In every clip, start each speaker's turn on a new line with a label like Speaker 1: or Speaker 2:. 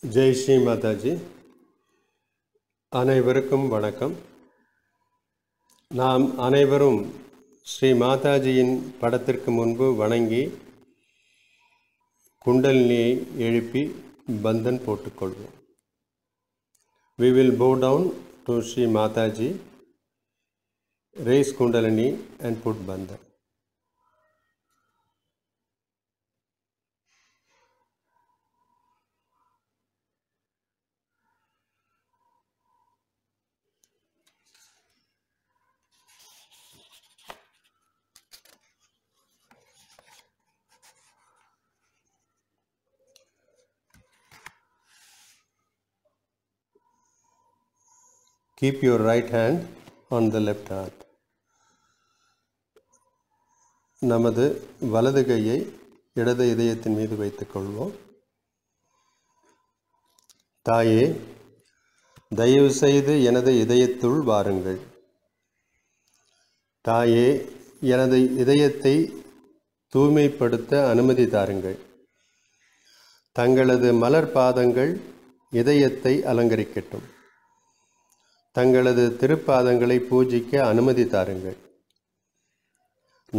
Speaker 1: ஜெய் ஸ்ரீ மாதாஜி. அனைவருக்கும் வணக்கம். நாம் அனைவரும் ஸ்ரீ மாதாஜியின் படத்திற்கு முன்பு வணங்கி குண்டலினியை எழுப்பி Bandhan போட்டுக்கொள்வோம். We will bow down to Sri Mataji, raise Kundalini and put bandhan. Keep your right hand on the left heart. நமது வலது கையை இடது இதயத்தின் மீது வைத்துக் கொள்வோம். தாயே, தயவு செய்து எனது இதயத்துள் வாருங்கள். தாயே, எனது இதயத்தை தூய்மைப்படுத்த அனுமதி தாருங்கள். தங்களது மலர் பாதங்கள் இதயத்தை அலங்கரிக்கட்டும். தங்களது திருப்பாதங்களை பூஜிக்க அனுமதி தாருங்கள்.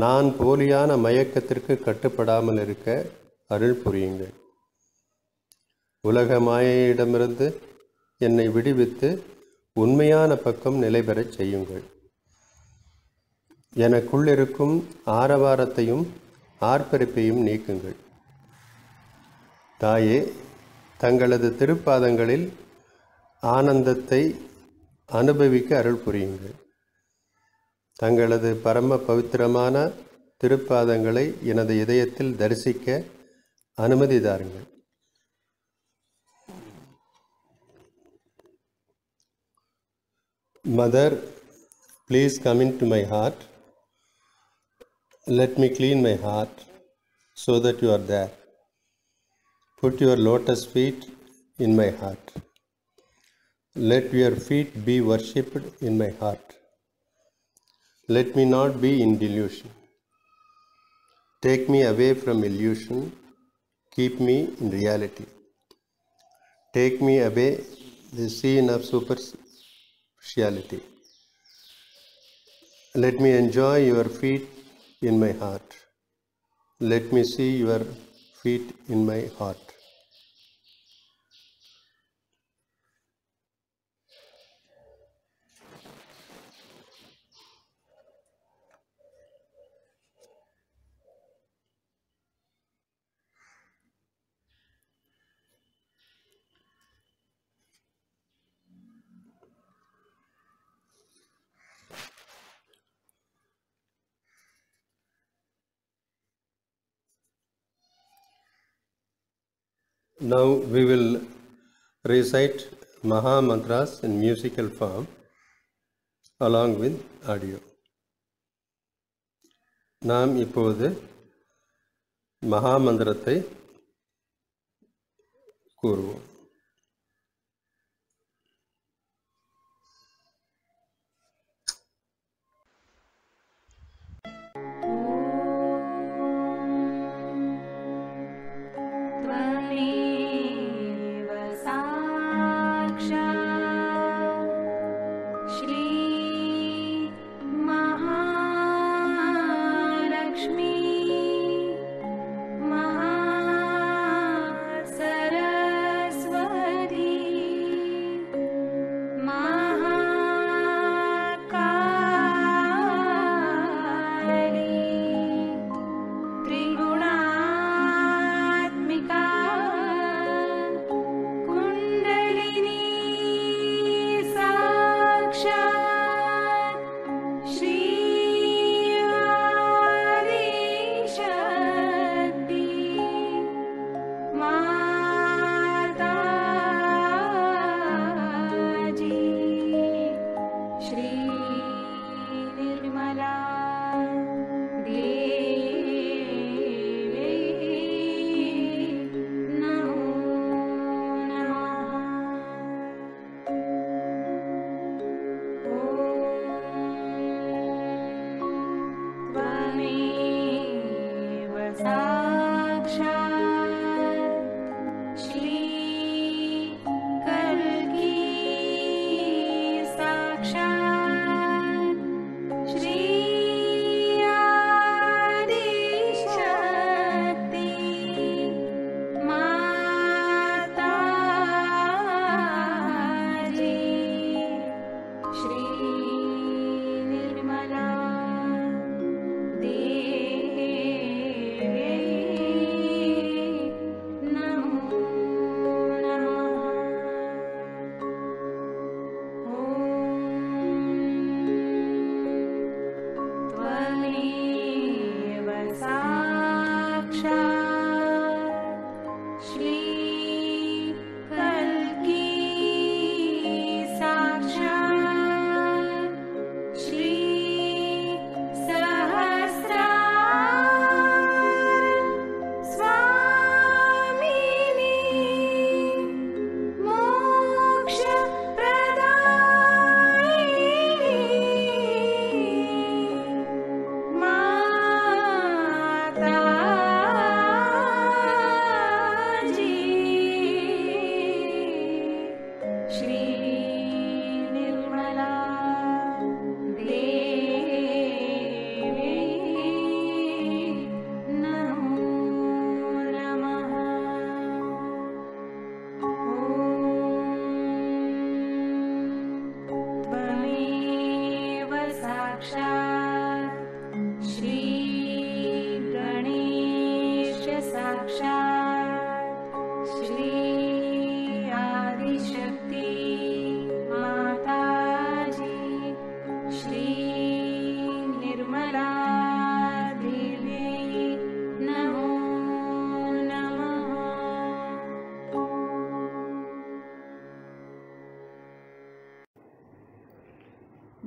Speaker 1: நான் போலியான மயக்கத்திற்கு கட்டுப்படாமல் இருக்க அருள் புரியுங்கள். உலக மாயையிடமிருந்து என்னை விடுவித்து உண்மையான பக்கம் நிலை பெறச் செய்யுங்கள். எனக்குள்ளிருக்கும் ஆரவாரத்தையும் ஆர்ப்பரிப்பையும் நீக்குங்கள். தாயே, தங்களது திருப்பாதங்களில் ஆனந்தத்தை அனுபவிக்க அருள் புரியுங்கள். தங்களது பரம பவித்திரமான திருப்பாதங்களை எனது இதயத்தில் தரிசிக்க அனுமதி தாருங்கள். Mother, please come into my heart. Let me clean my heart so that you are there. Put your lotus feet in my heart. Let your feet be worshipped in my heart. Let me not be in delusion. Take me away from illusion. Keep me in reality. Take me away the scene of superficiality. Let me enjoy your feet in my heart. Let me see your feet in my heart. Now we will recite Maha Mantras in musical form along with audio. நாம் இப்போது மகா மந்திரத்தை கூறுவோம்.
Speaker 2: साक्षात् श्री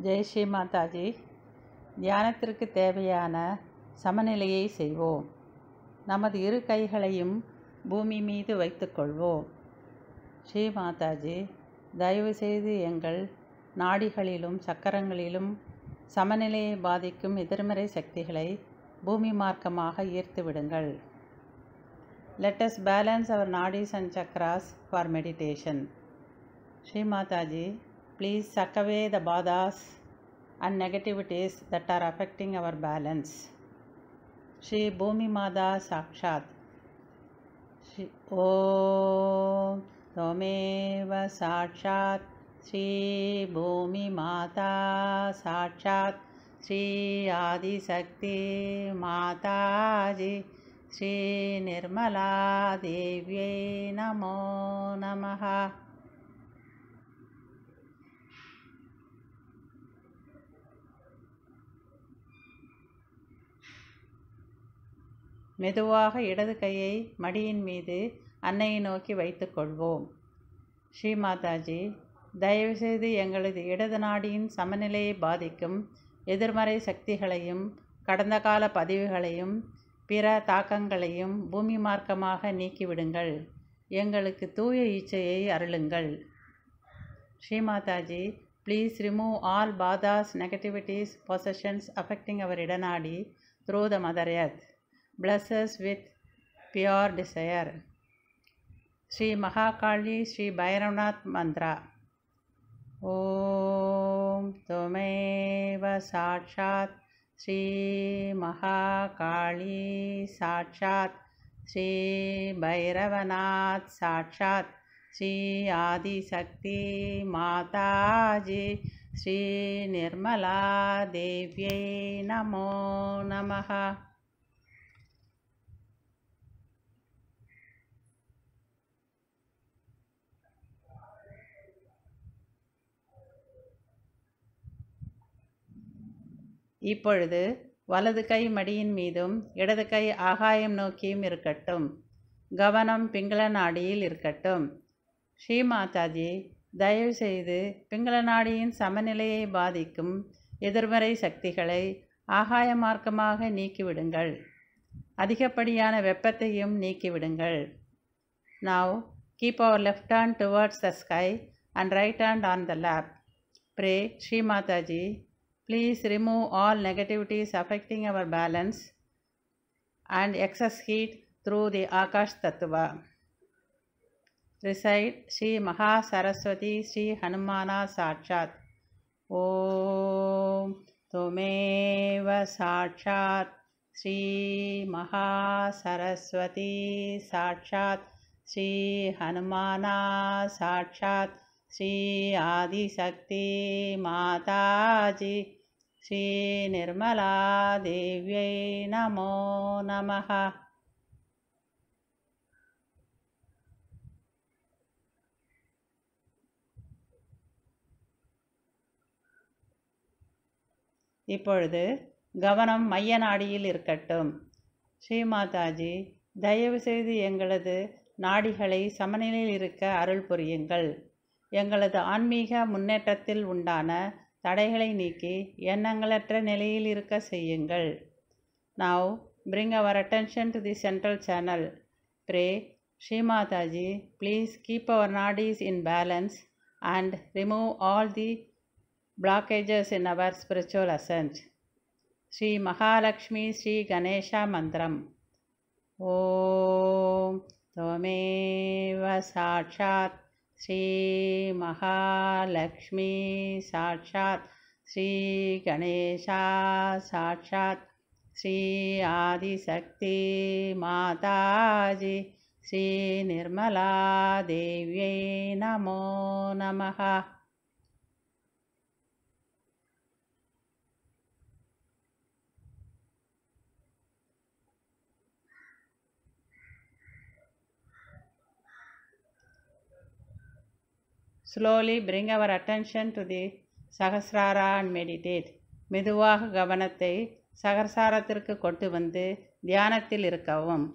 Speaker 2: ஜெய் ஸ்ரீ மாதாஜி. தியானத்திற்கு தேவையான சமநிலையை செய்வோம். நமது இரு கைகளையும் பூமி மீது வைத்துக்கொள்வோம். ஸ்ரீ மாதாஜி, தயவுசெய்து எங்கள் நாடிகளிலும் சக்கரங்களிலும் சமநிலையை பாதிக்கும் எதிர்மறை சக்திகளை பூமி மார்க்கமாக ஈர்த்து விடுங்கள். Let us balance our nadis and chakras for meditation. Shri Mataji, please suck away the badhas and negativities that are affecting our balance. Shri Bhumi Mata Sakshat. Shri Om Tvameva Sakshat Shri Bhumi Mata Sakshat Shri Adi Sakti Mataji Shri Nirmala Devye Namo Namaha. மெதுவாக இடது கையை மடியின் மீது அன்னையை நோக்கி வைத்துக்கொள்வோம். ஸ்ரீ மாதாஜி, தயவுசெய்து எங்களது இடது நாடியின் சமநிலையை பாதிக்கும் எதிர்மறை சக்திகளையும் கடந்த கால பதிவுகளையும் பிற தாக்கங்களையும் பூமி மார்க்கமாக நீக்கிவிடுங்கள். எங்களுக்கு தூய இச்சையை அருளுங்கள். Shri Mataji, please remove all பாதாஸ், negativities, possessions affecting our idanadi through the Mother Earth. Bless us with pure desire. Shri Mahakali Shri Bhairavanath Mantra. Om Tvameva Sakshat Shri Mahakali Sakshat Shri Bhairavanath Sakshat Shri Adi Sakti Mataji Shri Nirmala Devye Namo Namaha. இப்பொழுது வலது கை மடியின் மீதும் இடது கை ஆகாயம் நோக்கியும் இருக்கட்டும். கவனம் பிங்கள நாடியில் இருக்கட்டும். ஸ்ரீ மாதாஜி, தயவுசெய்து பிங்கள நாடியின் சமநிலையை பாதிக்கும் எதிர்மறை சக்திகளை ஆகாய மார்க்கமாக நீக்கிவிடுங்கள். அதிகப்படியான வெப்பத்தையும் நீக்கிவிடுங்கள். Now keep our left hand towards the sky and right hand on the lap. Pray, Shri Mataji, please remove all negativities affecting our balance and excess heat through the Akash Tattva. Recite Shri Maha Saraswati Shri Hanumana Sakshat. Om Tvameva Sakshat Shri Maha Saraswati Sakshat Shri Hanumana Sakshat Shri Adi Sakti Mataji Shri Nirmala Devye Namo Namaha. இப்பொழுது கவனம் மைய நாடியில் இருக்கட்டும். ஸ்ரீ மாதாஜி, தயவுசெய்து எங்களது நாடிகளை சமநிலையில் இருக்க அருள் புரியுங்கள். எங்களது ஆன்மீக முன்னேற்றத்தில் உண்டான தடைகளை நீக்கி எண்ணங்களற்ற நிலையில் இருக்க செய்யுங்கள். Now bring our attention to the central channel. Pray, Shri Mataji, please keep our nadis in balance and remove all the blockages in our spiritual ascent. Shri Mahalakshmi Shri Ganesha Mantram. Om Tvameva Sakshat Shri Mahalakshmi Sakshat Shri Ganesha Sakshat Shri Adi Sakti Mataji Shri Nirmala Devye Namo Namaha. Slowly bring our attention to the Sahasrara and meditate. மெதுவாக கவனத்தை சகஸ்ராரத்திற்கு கொண்டு வந்து தியானத்தில் இருக்கவும்.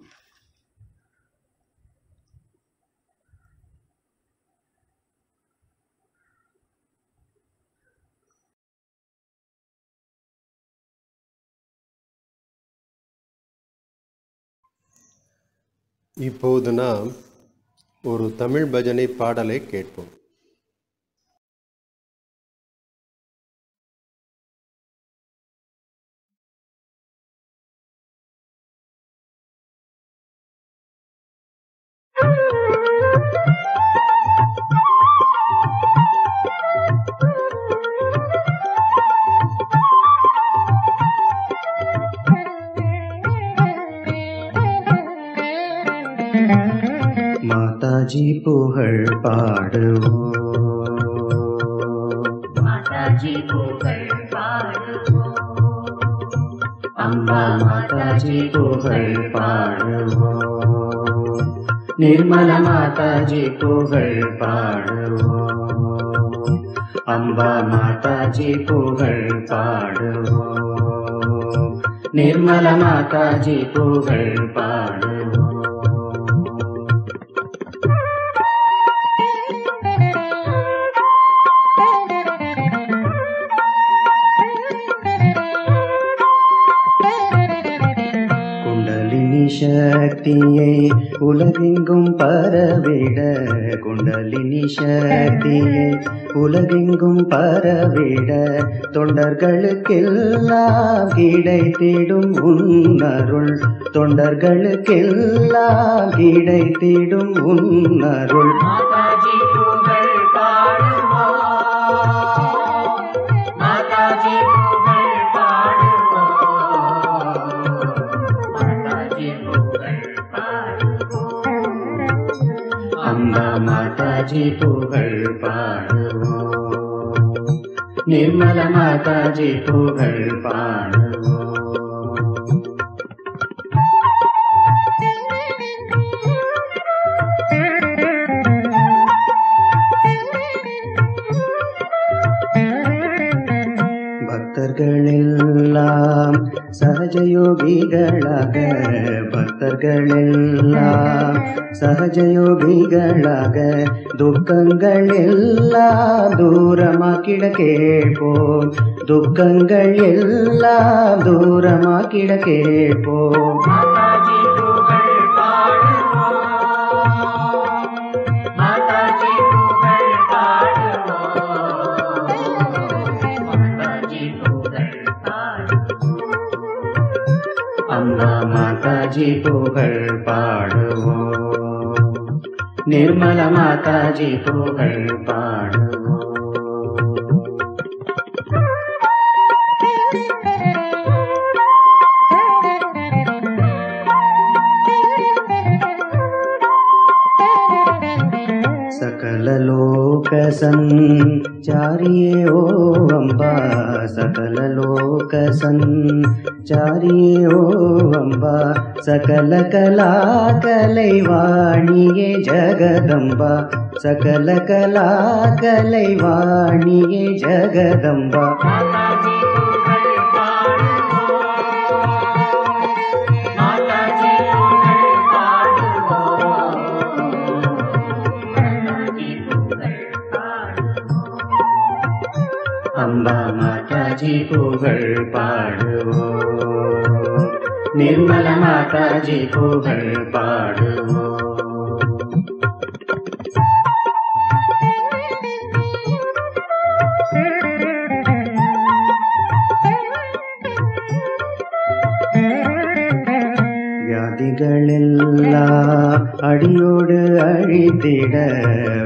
Speaker 1: இப்போது நாம் ஒரு தமிழ் பஜனை பாடலை கேட்போம்.
Speaker 3: மாதாஜி புகழ் பாடுவோம்,
Speaker 4: மாதாஜி புகழ் பாடுவோம்,
Speaker 3: அம்பா மாதாஜி புகழ் பாடுவோம், நிர்மல மாதாஜி புகழ் பாடுவோம், அம்பா மாதாஜி புகழ் பாடுவோம், நிர்மல மாதாஜி புகழ் பாடுவோம். சக்தியை உலகெங்கும் பரவிட, குண்டலினி சக்தியை உலகெங்கும் பரவிட, தொண்டர்களுக்கெல்லாம் கிடைத்திடும் உன்னருள், தொண்டர்களுக்கெல்லாம் கிடைத்திடும் உன்னருள்.
Speaker 4: மாதாஜி புகழ் பாடுவோம், மாதாஜி புகழ்
Speaker 3: அம்பா மாதாஜி புகழ் பாடுவோம், நிர்மல மாதாஜி புகழ் பாடுவோம். பக்தர்களெல்லாம் சகஜயோகிகளாக, பக்தர்களெல்லாம் சகஜயோகிகளாக, துக்கங்கள் எல்லாம் தூரமாக்கிட கேட்போம், துக்கங்கள் எல்லாம் தூரமாக்கிட கேட்போம்.
Speaker 4: மாதாஜி புகழ் பாடுவோம், மாதாஜி புகழ் பாடுவோம், மாதாஜி புகழ் பாடுவோம்,
Speaker 3: அம்பா மாதாஜி புகழ் பாடுவோம், நிர்மல மாதாஜி புகழ் பாடுவோம். सकल लोक संचारिये ओ अम्बा, सकल लोक संचारिये ओ अम्बा, सकल कला कलैवाणिये जगदम्बा, सकल कला कलैवाणिये जगदम्बा.
Speaker 4: माताजी पुगळ पाडुवो, माताजी पुगळ पाडुवो, माताजी पुगळ पाडुवो.
Speaker 3: अम्बा माताजी पुगळ पाडुवो, निर्मल माताजी पुगळ पाडुवो. வியாதிகளெல்லாம் அடியோடு அழித்திட,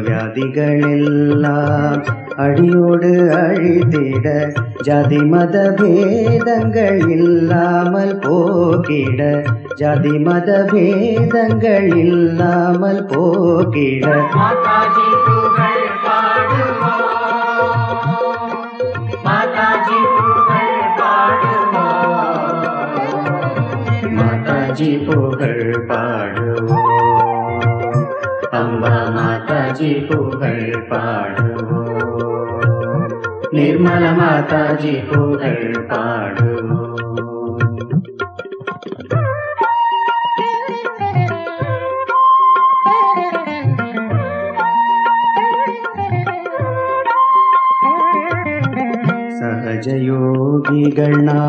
Speaker 3: வியாதிகளெல்லாம் அடியோடு அழித்திட, ஜாதி மத பேதங்கள் இல்லாமல் போக்கிட, ஜாதி மத பேதங்கள் இல்லாமல் போக்கிட.
Speaker 4: மாதாஜி புகழ் பாடுவோ, மாதாஜி புகழ் பாடுவோ,
Speaker 3: மாதாஜி புகழ் பாடுவோ, அம்பா மாதாஜி புகழ் பாடுவோ, निर्मल माताजी पुगळ पाडुवो. सहजयोगिगळ्ना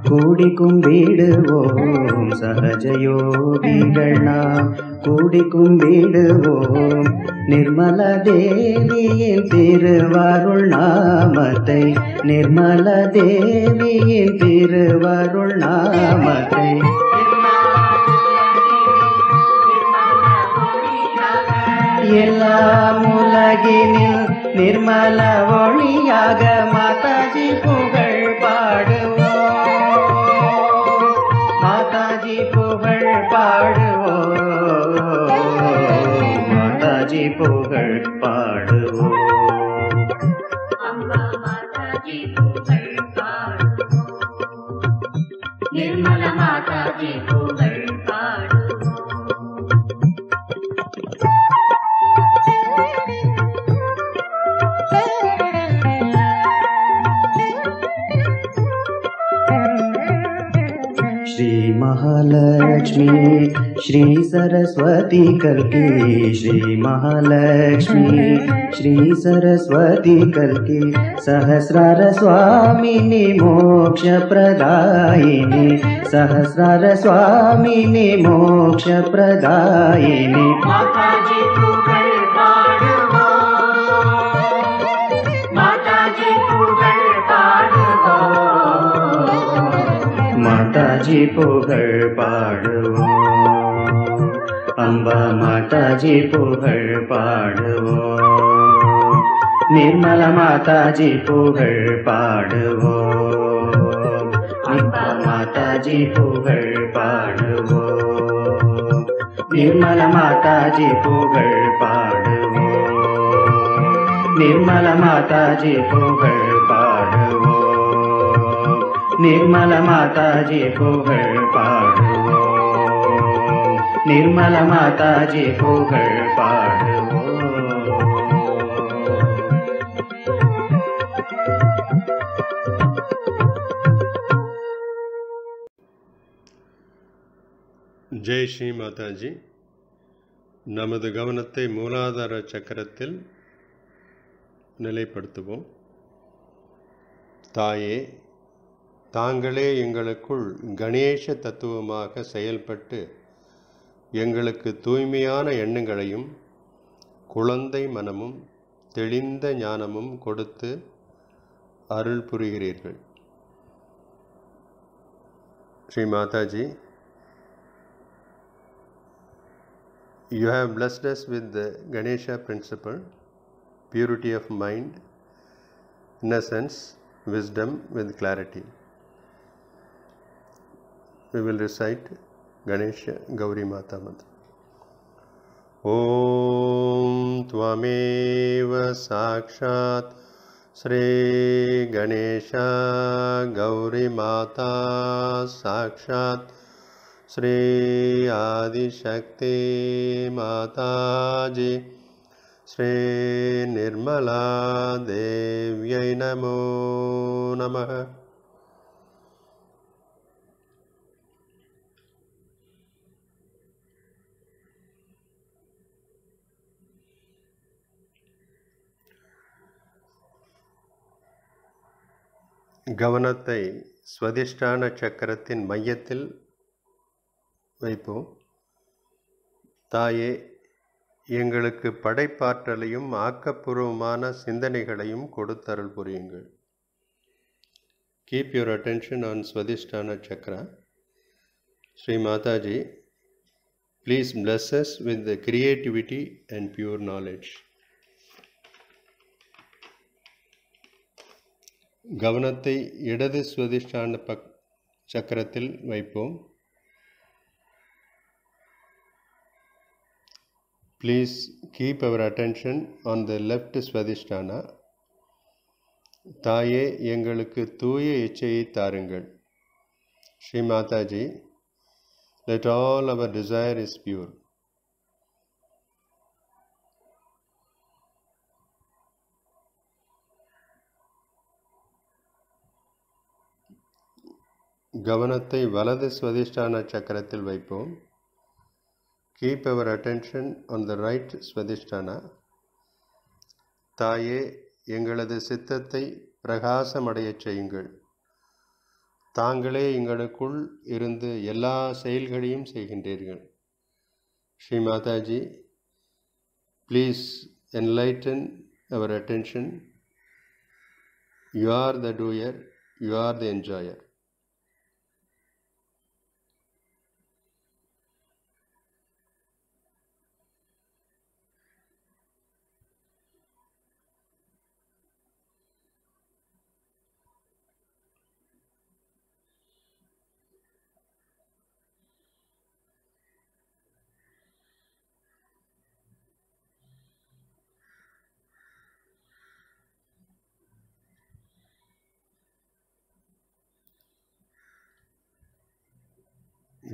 Speaker 3: ಕೂಡಿ ಕುಂಬಿಡುವೋಂ, ಸಹಜಯೋಗಿಗಳ್ನ கூடி கும்பிடுவோம் நிர்மல தேவியின் திருவருள் நாமத்தை, நிர்மல தேவியின் திருவருள் நாமத்தை. எல்லாம் உலகினில் நிர்மல ஒளியாக மாதாஜி புகழ் பாடுவோம், மாதாஜி புகழ் பாடுவோம், மாதாஜி புகழ் பாடுவோம்.
Speaker 4: அம்பா மாதாஜி புகழ் பாடுவோம், நிர்மல மாதாஜி புகழ் பாடுவோம்.
Speaker 3: श्री महालक्ष्मी श्री सरस्वती कल्की, श्री महालक्ष्मी श्री सरस्वती कल्की, सहस्रार स्वामिनी मोक्ष प्रदायिनी, सहस्रार स्वामिनी मोक्ष प्रदायिनी.
Speaker 4: माताजी पुगळ पाडुवोम, माताजी पुगळ पाडुवोम,
Speaker 3: माताजी पुगळ पाडुवोम, अंबा माताजी पुगळ पाडुवोम, निर्मला माताजी पुगळ पाडुवोम, अंबा माताजी पुगळ पाडुवोम, निर्मला माताजी पुगळ पाडुवोम, निर्मला माताजी पुगळ पाडुवोम, निर्मला माताजी पुगळ पाडुवोम, निर्मला माताजी पुगळ पाडुवोम.
Speaker 1: ஜெய் ஸ்ரீ மாதாஜி. நமது கவனத்தை மூலாதார சக்கரத்தில் நிலைப்படுத்துவோம். தாயே, தாங்களே எங்களுக்குள் கணேச தத்துவமாக செயல்பட்டு எங்களுக்கு தூய்மையான எண்ணங்களையும் குழந்தை மனமும் தெளிந்த ஞானமும் கொடுத்து அருள் புரிகிறீர்கள். Sri Mataji, you have blessed us with the Ganesha principle, purity of mind, innocence, wisdom with clarity. We will recite Ganesha Gauri Mata Mantra. Om Tvameva Sakshat Sri Ganesha Gauri Mata Sakshat Sri Adi Shakti Mataji Sri Nirmala Devyai Namo Namaha. கவனத்தை ஸ்வதிஷ்டான சக்கரத்தின் மையத்தில் வைப்போம். தாயே, எங்களுக்கு படைப்பாற்றலையும் ஆக்கப்பூர்வமான சிந்தனைகளையும் கொடுத்தருள் புரியுங்கள். Keep your attention on Swadhisthana Chakra. Sri Mataji, please bless us with the creativity and pure knowledge. கவனத்தை இடது ஸ்வதிஷ்டான சக்கரத்தில் வைப்போம். Please keep our attention on the left Swadhisthana. தாயே, எங்களுக்கு தூய இச்சையை தாருங்கள். Shri Mataji, let all our desire is pure. கவனத்தை வலது ஸ்வதிஷ்டான சக்கரத்தில் வைப்போம். Keep our attention on the right Swadhisthana. தாயே, எங்களது சித்தத்தை பிரகாசமடையச் செய்யுங்கள். தாங்களே எங்களுக்குள் இருந்து எல்லா செயல்களையும் செய்கின்றீர்கள். Shri Mataji, please enlighten our attention. You are the doer, you are the enjoyer.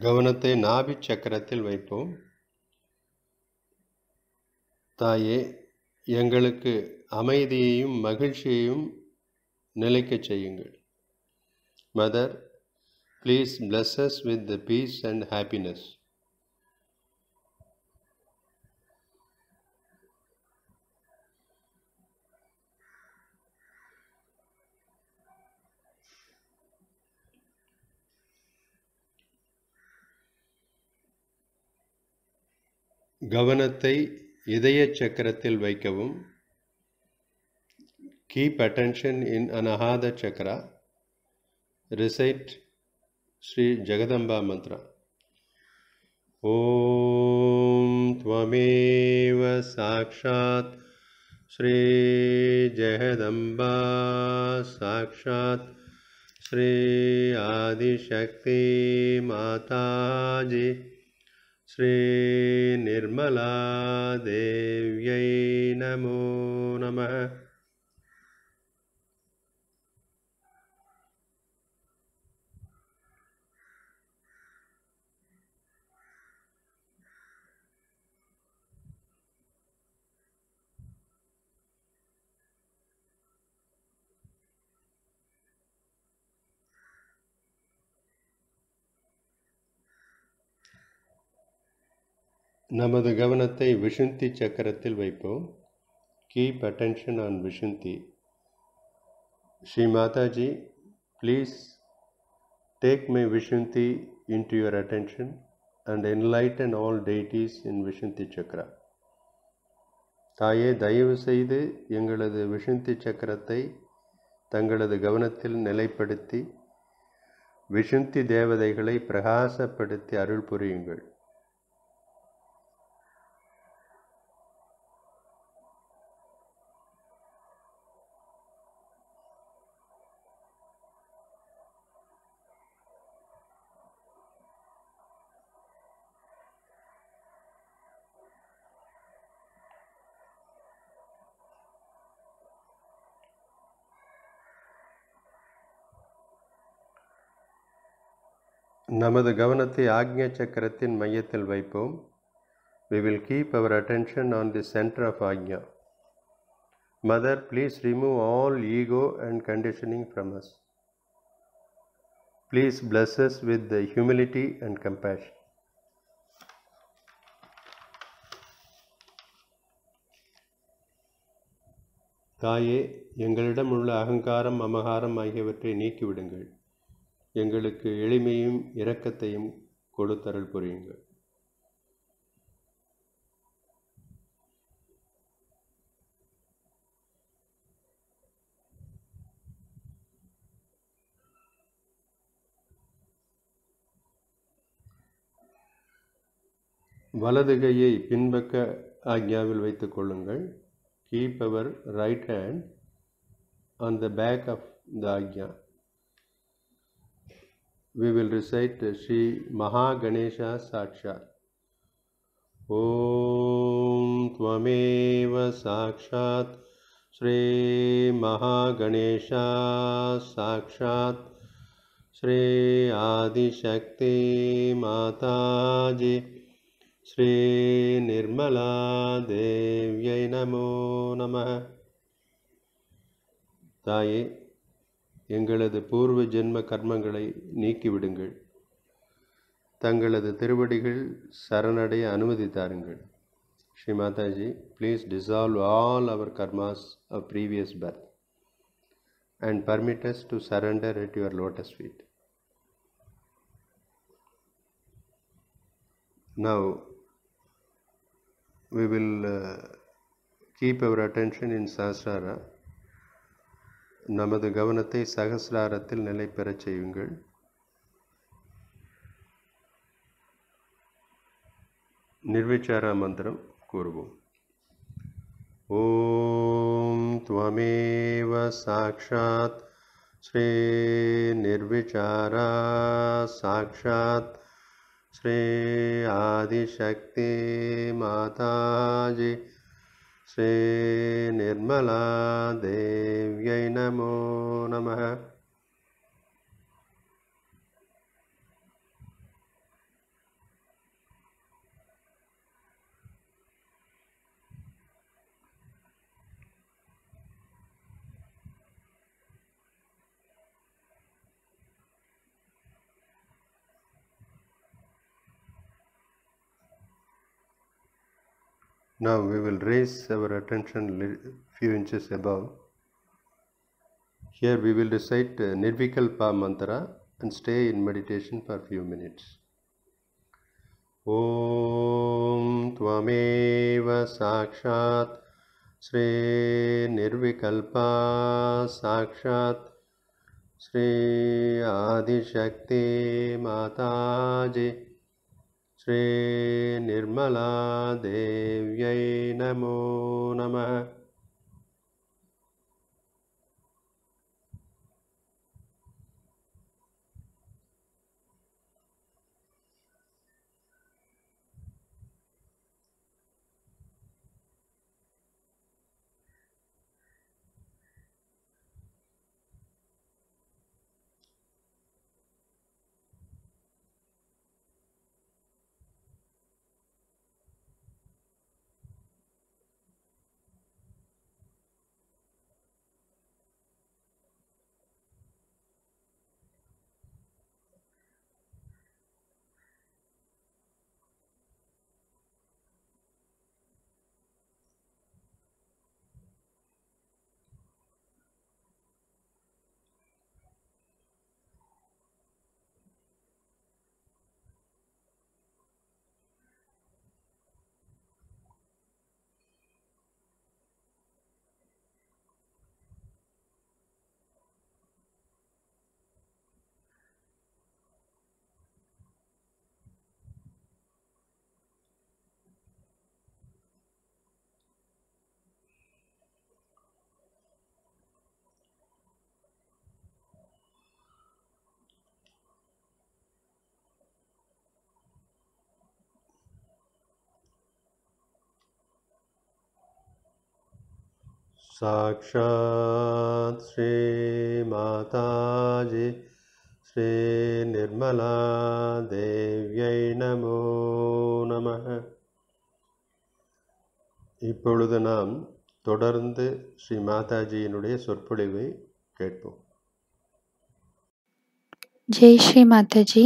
Speaker 1: கவனத்தை நாபி சக்கரத்தில் வைப்போம். தாயே, எங்களுக்கு அமைதியையும் மகிழ்ச்சியையும் நிலைக்கச் செய்யுங்கள். Mother, please bless us with the peace and happiness. கவனத்தை இதய சக்கரத்தில் வைக்கவும். Keep attention in Anahata Chakra. Recite Sri Jagadamba Mantra. Om Tvameva Sakshat Sri Jagadamba Sakshat Sri Adi Shakti Mataji Sri Nirmala Devyai Namo Namah. நமது கவனத்தை விஷுந்தி சக்கரத்தில் வைப்போம். Keep attention on Vishunthi. Shri Mataji, please take my Vishunthi into your attention and enlighten all deities in Vishunthi Chakra. தாயே, தயவு செய்து எங்களது விஷுந்தி சக்கரத்தை தங்களது கவனத்தில் நிலைப்படுத்தி விஷுந்தி தேவதைகளை பிரகாசப்படுத்தி அருள் புரியுங்கள். நமது கவனத்தை ஆக்ஞா சக்கரத்தின் மையத்தில் வைப்போம். We will keep our attention on the center of Ajna. Mother, please remove all ego and conditioning from us. Please bless us with the humility and compassion. தாயே, எங்களிடம் உள்ள அகங்காரம், மமகாரம் ஆகியவற்றை நீக்கிவிடுங்கள். எங்களுக்கு எளிமையும் இரக்கத்தையும் கொடுத்தருள் புரியுங்கள். வலது கையை பின்பக்க ஆக்ஞாவில் வைத்துக் கொள்ளுங்கள். Keep our right hand on the back of the Ajna. We will recite Sri Mahaganesha Sakshat. Om Tvameva Sakshat Sri Mahaganesha Sakshat Sri Adi Shakti Mataji Sri Nirmala Devyai Namo Namah. தாயே, எங்களது பூர்வ ஜென்ம கர்மங்களை நீக்கிவிடுங்கள். தங்களது திருவடிகள் சரணடைய அனுமதி தாருங்கள். Shri Mataji, please dissolve all our karmas of previous birth and permit us to surrender at your lotus feet. Now, we will keep our attention in Sahasrara. நமது கவனத்தை சகஸ்ராரத்தில் நிலை பெறச் செய்யுங்கள். நிர்விசார மந்திரம் கூறுவோம். ஓம் த்வமேவ சாக்ஷாத் ஸ்ரீ நிர்விசாரா சாக்ஷாத் ஸ்ரீ ஆதிசக்தி மாதாஜி ஸ்ரீ நிர்மலா தேவ்யை நமோ நமः. Now we will raise our attention few inches above. Here we will recite Nirvikalpa mantra and stay in meditation for few minutes. Om Tvameva Sakshat Sri Nirvikalpa Sakshat Sri Adishakti Mataji Sri Nirmala Devyai Namo Namah. Sakshat Sri Mataji Sri Nirmala Devyai Namo Namah. இப்பொழுது நாம் தொடர்ந்து ஸ்ரீ மாதாஜியினுடைய சொற்பொழிவை கேட்போம்.
Speaker 5: ஜெய் ஸ்ரீ மாதாஜி.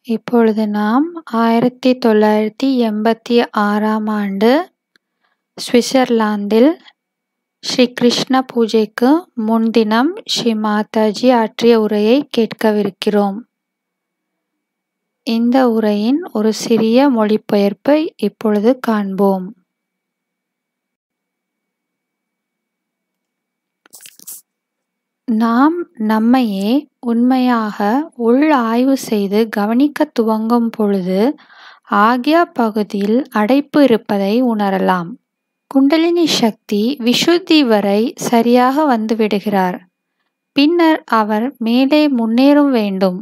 Speaker 5: இப்பொழுது நாம் 1986 ஆண்டு சுவிட்சர்லாந்தில் ஸ்ரீ கிருஷ்ண பூஜைக்கு முன்தினம் ஸ்ரீ மாதாஜி ஆற்றிய உரையை கேட்கவிருக்கிறோம். இந்த உரையின் ஒரு சிறிய மொழிபெயர்ப்பை இப்பொழுது காண்போம். நாம் நம்மையே உண்மையாக உள் ஆய்வு செய்து கவனிக்க துவங்கும் பொழுது ஆக்யா பகுதியில் அடைப்பு இருப்பதை உணரலாம். குண்டலினி சக்தி விஷுத்தி வரை சரியாக வந்துவிடுகிறார். பின்னர் அவர் மேலே முன்னேறும் வேண்டும்.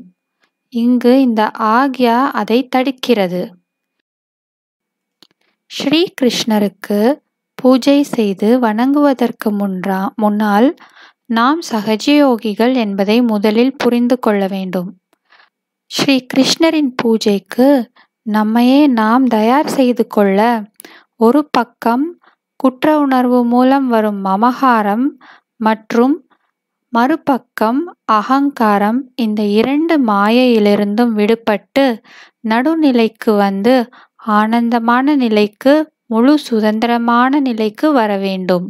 Speaker 5: இங்கு இந்த ஆக்யா அதை தடுக்கிறது. ஸ்ரீ கிருஷ்ணருக்கு பூஜை செய்து வணங்குவதற்கு முன்னால் நாம் சகஜயோகிகள் என்பதை முதலில் புரிந்து கொள்ள வேண்டும். ஸ்ரீ கிருஷ்ணரின் பூஜைக்கு நம்மையே நாம் தயார் செய்து கொள்ள ஒரு பக்கம் குற்ற உணர்வு மூலம் வரும் மமகாரம் மற்றும் மறுபக்கம் அகங்காரம், இந்த இரண்டு மாயையிலிருந்தும் விடுபட்டு நடுநிலைக்கு வந்து ஆனந்தமான நிலைக்கு, முழு சுதந்திரமான நிலைக்கு வர வேண்டும்.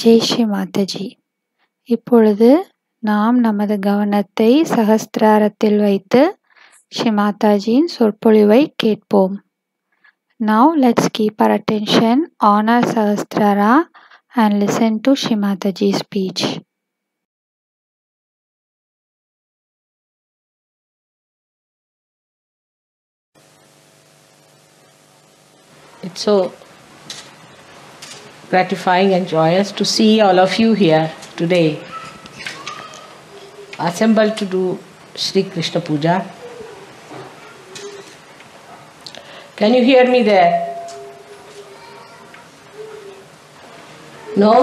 Speaker 5: ஜெய் ஸ்ரீ மாதாஜி. இப்பொழுது நாம் நமது கவனத்தை சகஸ்திராரத்தில் வைத்து ஸ்ரீ மாதாஜியின் சொற்பொழிவை கேட்போம். Now let's keep our attention on our Sahasrara and listen to Shri Mataji's speech.
Speaker 6: It's so gratifying and joyous to see all of you here today, assembled to do Sri Krishna Puja. Can you hear me there? No?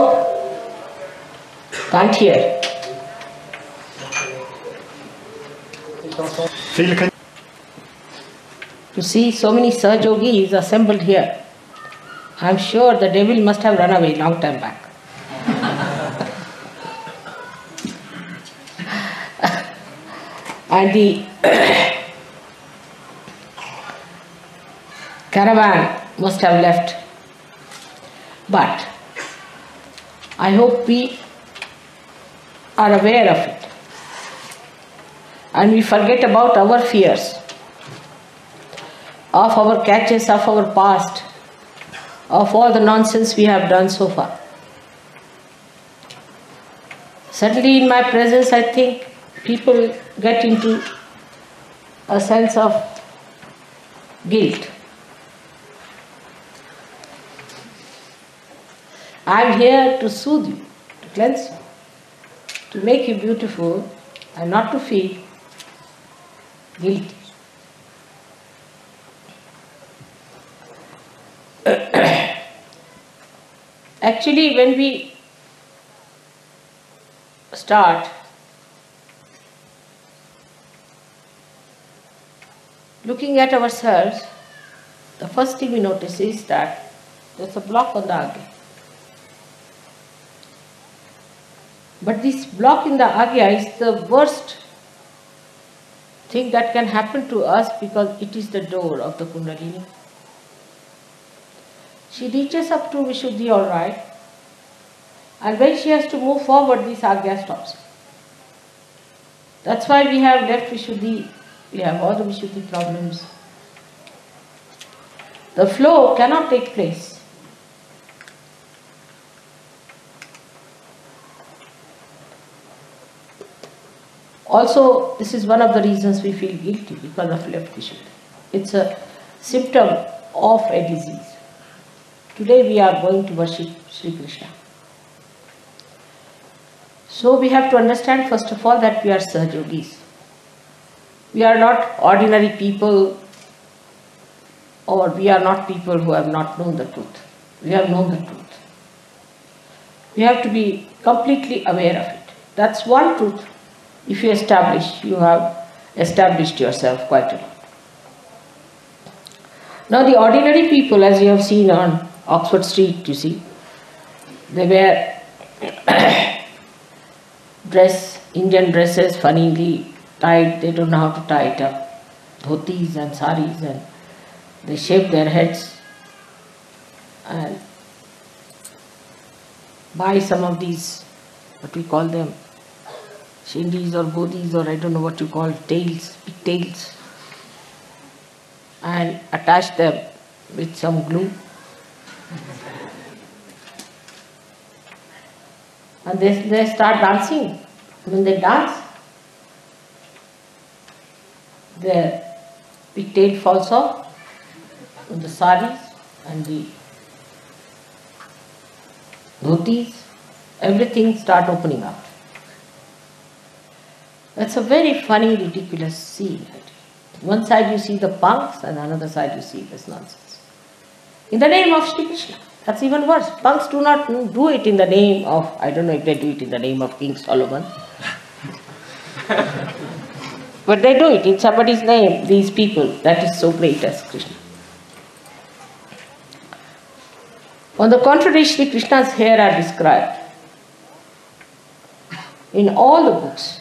Speaker 6: Can't hear. To see so many Saj Yogis assembled here, I'm sure the devil must have run away long time back. And the caravan must have left. But I hope we are aware of it and we forget about our fears, of our catches, of our past, of all the nonsense we have done so far. Suddenly in my presence, I think people get into a sense of guilt. I am here to soothe you, to cleanse you, to make you beautiful and not to feel guilty. Actually, when we start looking at ourselves, the first thing we notice is that there's a block on the agya. But this block in the agya is the worst thing that can happen to us because it is the door of the Kundalini. She reaches up to Vishuddhi all right, and when she has to move forward, this agya stops. That's why we have left Vishuddhi, we have all the Vishuddhi problems. The flow cannot take place. Also, this is one of the reasons we feel guilty because of left Vishuddhi. It's a symptom of a disease. Today we are going to worship Sri Krishna. So we have to understand first of all that we are Saj Yogis. We are not ordinary people, or we are not people who have not known the truth. We have known the truth. We have to be completely aware of it. That's one truth. If you establish, you have established yourself quite a lot. Now the ordinary people, as you have seen on Oxford Street, you see, they wear Indian dresses funnily tied, they don't know how to tie it up, dhotis and saris, and they shave their heads and buy some of these, what we call them, shindis or bodhis, or I don't know what you call, tails, pigtails, and attach them with some glue. And they start dancing. When they dance, their pigtail falls off, and the saris and the dhotis, everything start opening up. That's a very funny, ridiculous scene. One side you see the punks and another side you see this nonsense. In the name of Sri Krishna. That's even worse. Punks do not do it in the name of, I don't know if they do it in the name of King Solomon. But they do it in somebody's name, these people. That is so great as Krishna. On the contrary, Sri Krishna's hair are described in all the books.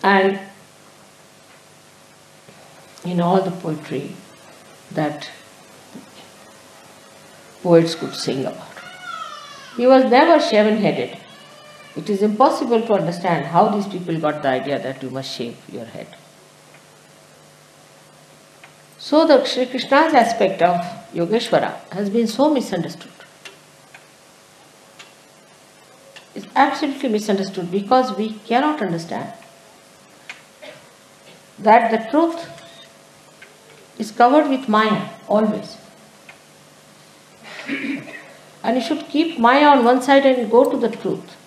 Speaker 6: And in all the poetry that poets could sing about. He was never shaven-headed. It is impossible to understand how these people got the idea that you must shave your head. So the Sri Krishna's aspect of Yogeshwara has been so misunderstood. It's absolutely misunderstood because we cannot understand that the truth is covered with Maya always. And you should keep Maya on one side and go to the truth.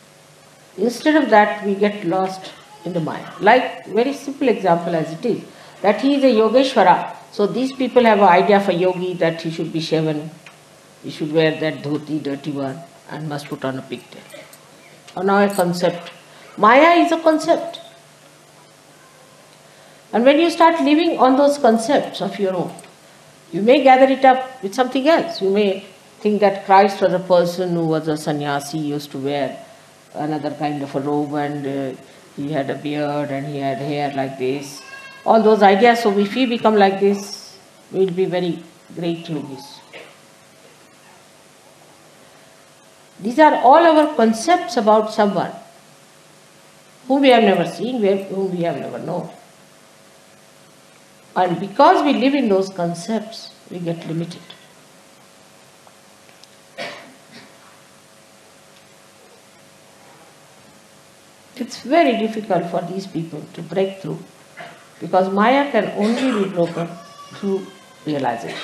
Speaker 6: Instead of that, we get lost in the Maya. Like, very simple example as it is, that he is a Yogeshwara. So these people have an idea of a yogi that he should be shaven, he should wear that dhoti, dirty one, and must put on a pigtail. Or now a concept. Maya is a concept. And when you start living on those concepts of your own, you may gather it up with something else. You may think that Christ was a person who was a sannyasi, used to wear another kind of a robe, and he had a beard and he had hair like this. All those ideas, so if we become like this, we will be very great yogis. These are all our concepts about someone whom we have never seen, whom we have never known. And because we live in those concepts, we get limited. It's very difficult for these people to break through, because Maya can only be broken through realization.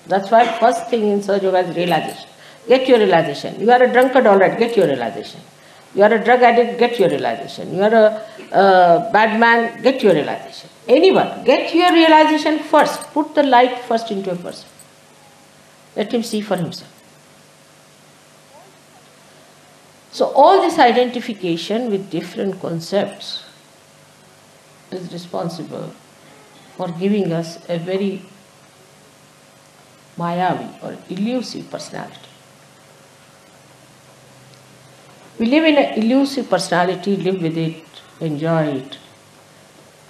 Speaker 6: That's why first thing in Sahaja Yoga is realization. Get your realization. You are a drunkard, all right, get your realization. You are a drug addict, get your realization. You are a bad man, get your realization. Anyone, get your realization first. Put the light first into a person. Let him see for himself. So all this identification with different concepts is responsible for giving us a very Mayavi or elusive personality. We live in an elusive personality, live with it, enjoy it,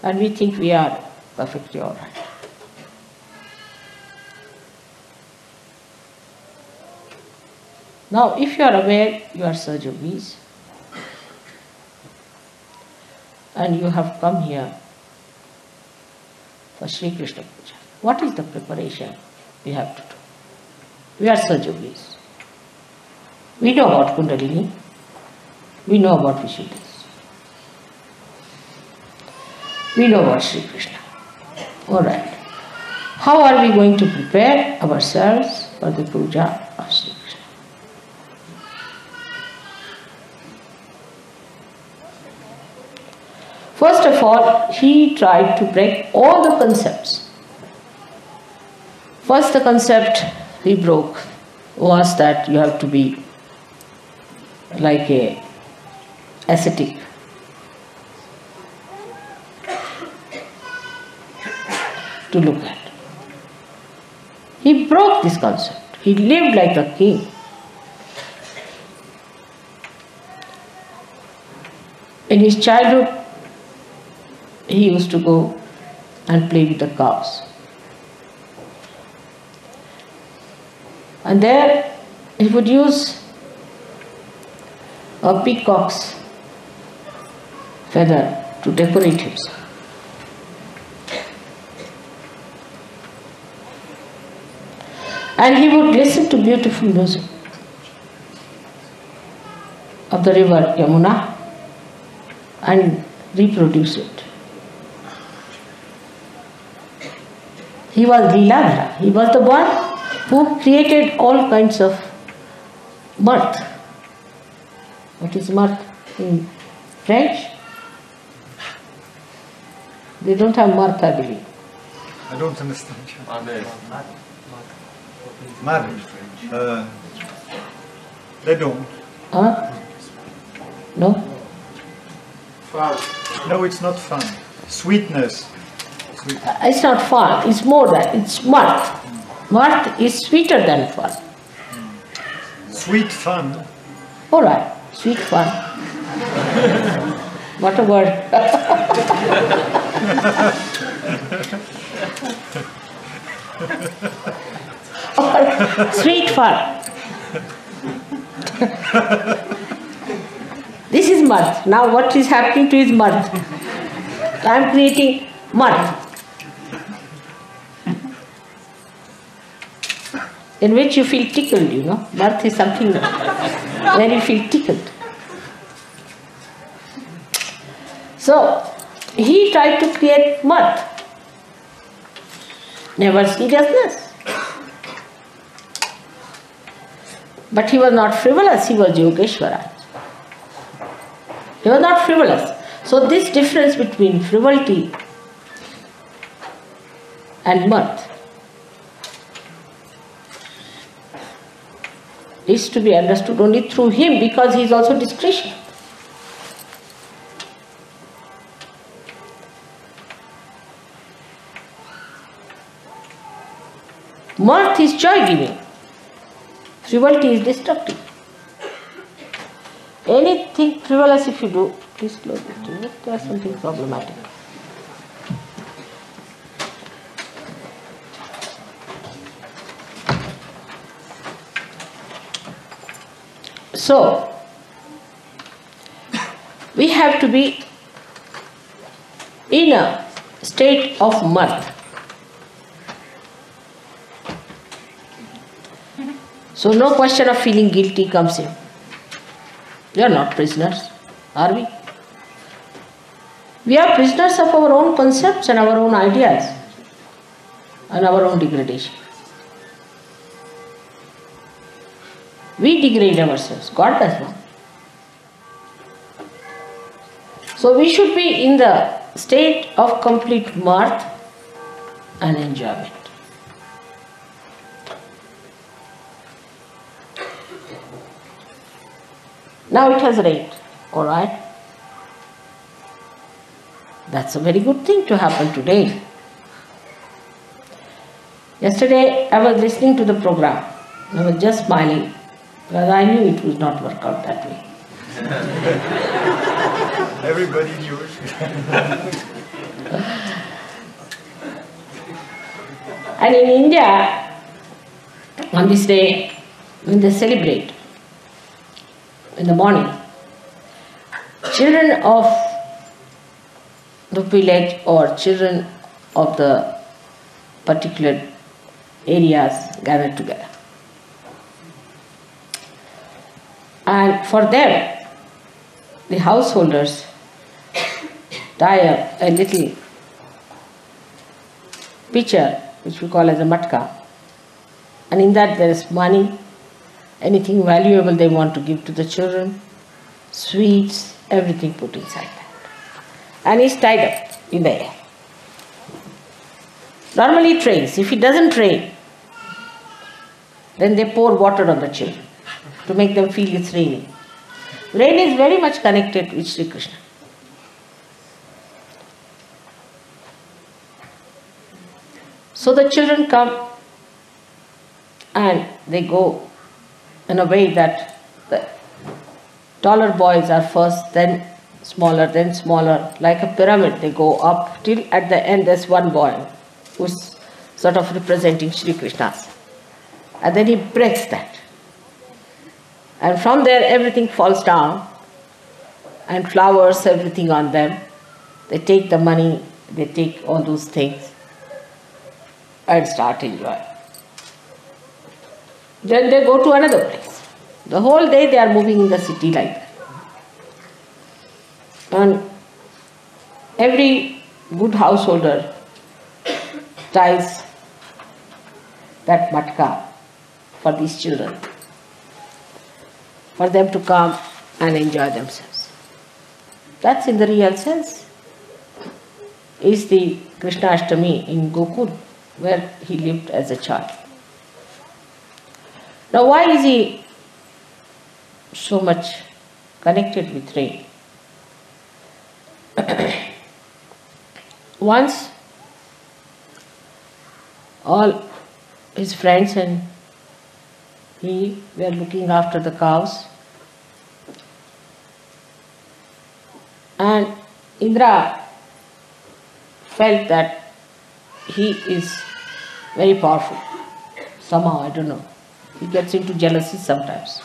Speaker 6: and we think we are perfectly all right. Now, if you are aware you are Sahaja Yogis and you have come here for Sri Krishna Puja, what is the preparation we have to do? We are Sahaja Yogis. We know about Kundalini. We know about Vishuddhis. We know about Sri Krishna. All right. How are we going to prepare ourselves for the puja of Sri Krishna? First of all, he tried to break all the concepts. First, the concept he broke was that you have to be like a ascetic. To look at. He broke this concept. He lived like a king. In his childhood, he used to go and play with the cows. And there he would use a peacock's feather to decorate himself. And he would listen to beautiful music of the river Yamuna and reproduce it. He was Leeladhara. He was the one who created all kinds of mirth. What is mirth in French? They don't have mirth, I believe.
Speaker 7: I don't understand. Mad. They don't.
Speaker 6: Huh? No?
Speaker 7: No, it's not fun. Sweetness.
Speaker 6: It's not fun. It's more than, it's mirth. Mirth is sweeter than fun.
Speaker 7: Sweet fun.
Speaker 6: All right, sweet fun. What a word. All right. Sweet fun. This is mirth. Now what is happening to his mirth? I am creating mirth, in which you feel tickled, you know. Mirth is something where you feel tickled. So, he tried to create mirth, never seriousness. But he was not frivolous, he was Yogeshwara. He was not frivolous. So this difference between frivolity and mirth is to be understood only through him, because he is also discretion. Mirth is joy-giving. Frivolity is destructive. Anything frivolous if you do, please close it. There's something problematic. So, we have to be in a state of mirth. So no question of feeling guilty comes in. We are not prisoners, are we? We are prisoners of our own concepts and our own ideas and our own degradation. We degrade ourselves, God does not. So we should be in the state of complete mirth and enjoyment. Now it has rained, all right? That's a very good thing to happen today. Yesterday I was listening to the program. I was just smiling because I knew it would not work out that way.
Speaker 7: Everybody knew it.
Speaker 6: And in India, on this day, when they celebrate, in the morning, children of the village or children of the particular areas gather together. And for them, the householders tie up a little pitcher, which we call as a matka, and in that there is money, anything valuable they want to give to the children, sweets, everything put inside that. And it's tied up in the air. Normally it rains. If it doesn't rain, then they pour water on the children to make them feel it's raining. Rain is very much connected with Sri Krishna. So the children come and they go in a way that the taller boys are first, then smaller, like a pyramid. They go up till at the end there's one boy who's sort of representing Sri Krishna's. And then he breaks that. And from there everything falls down and flowers, everything on them. They take the money, they take all those things and start enjoying. Then they go to another place. The whole day they are moving in the city like that. And every good householder ties that matka for these children, for them to come and enjoy themselves. That's in the real sense is the Krishna Ashtami in Gokul, where he lived as a child. Now why is he so much connected with rain? Once all his friends and he were looking after the cows, and Indra felt that he is very powerful. Somehow, I don't know. He gets into jealousy sometimes.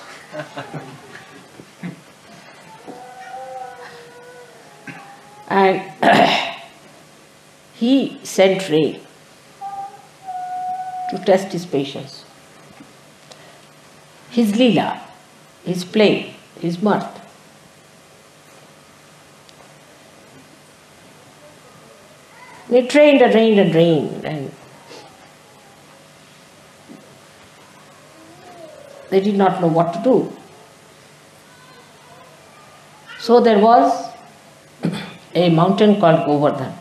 Speaker 6: And he sent rain to test his patience. His leela, his play, his mirth. They trained and rained and rained, and they did not know what to do. So there was a mountain called Govardhan.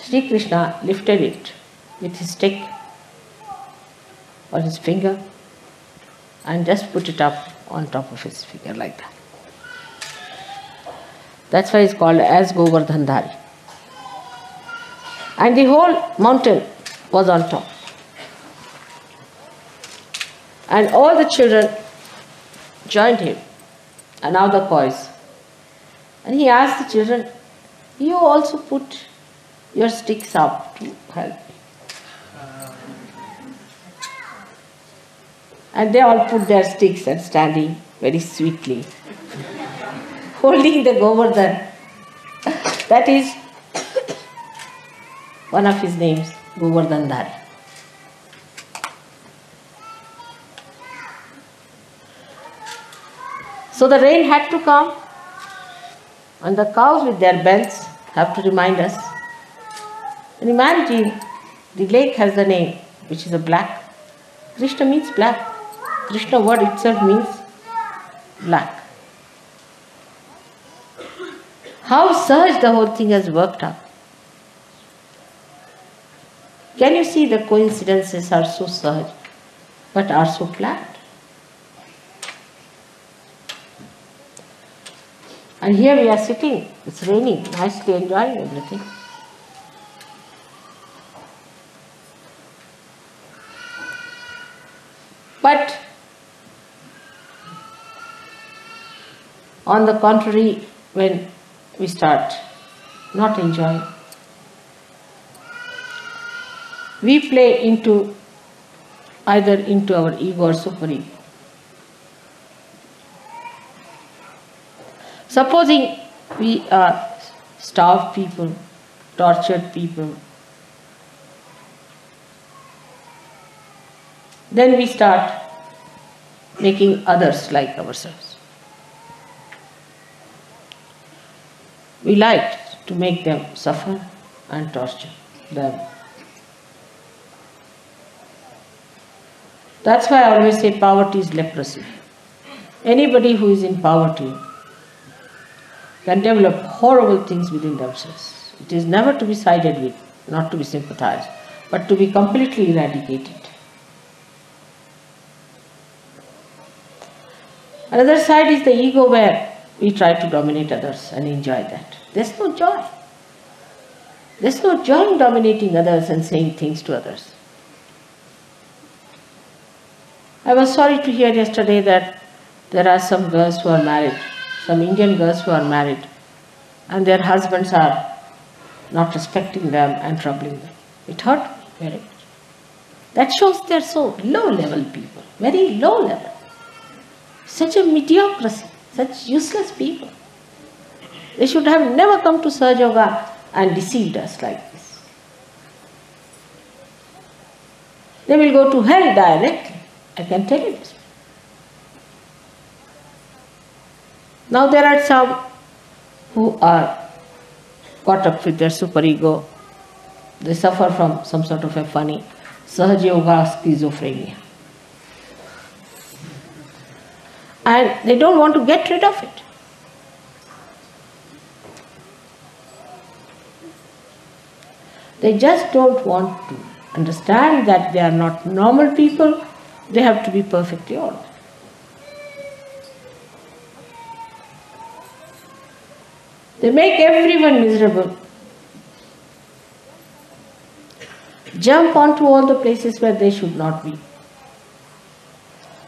Speaker 6: Sri Krishna lifted it with his stick or his finger and just put it up on top of his finger like that. That's why it's called as Govardhan Dhari. And the whole mountain was on top. And all the children joined him, and now the boys. And he asked the children, you also put your sticks up to help me. And they all put their sticks and standing very sweetly, holding the Govardhan. That is one of his names, Govardhan Dhari. So the rain had to come, and the cows with their bells have to remind us. And imagine, the lake has the name, which is a black. Krishna means black. Krishna word itself means black. How sahaj the whole thing has worked out. Can you see the coincidences are so sahaj, but are so planned? And here we are sitting, it's raining, nicely enjoying everything. But on the contrary, when we start not enjoying, we play into either into our ego or super-ego. Supposing we are starved people, tortured people, then we start making others like ourselves. We like to make them suffer and torture them. That's why I always say poverty is leprosy. Anybody who is in poverty can develop horrible things within themselves. It is never to be sided with, not to be sympathized, but to be completely eradicated. Another side is the ego, where we try to dominate others and enjoy that. There's no joy. There's no joy in dominating others and saying things to others. I was sorry to hear yesterday that there are some girls who are married, some Indian girls who are married, and their husbands are not respecting them and troubling them. It hurt me very much. That shows they are so low-level people, very low level. Such a mediocrity, such useless people. They should have never come to Sahaja Yoga and deceived us like this. They will go to hell directly, I can tell you this. Now there are some who are caught up with their superego. They suffer from some sort of a funny Sahaja Yoga schizophrenia. And they don't want to get rid of it. They just don't want to understand that they are not normal people, they have to be perfectly ordered. They make everyone miserable. Jump onto all the places where they should not be.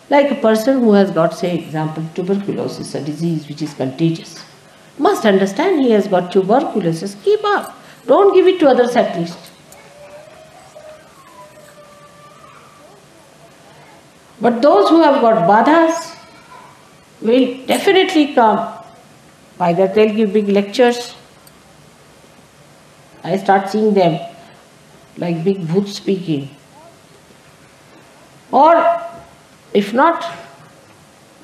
Speaker 6: Like a person who has got, say, example, tuberculosis, a disease which is contagious, must understand he has got tuberculosis, keep up. Don't give it to others at least. But those who have got badhas will definitely come. Either they'll give big lectures. I start seeing them like big bhoot speaking. Or if not,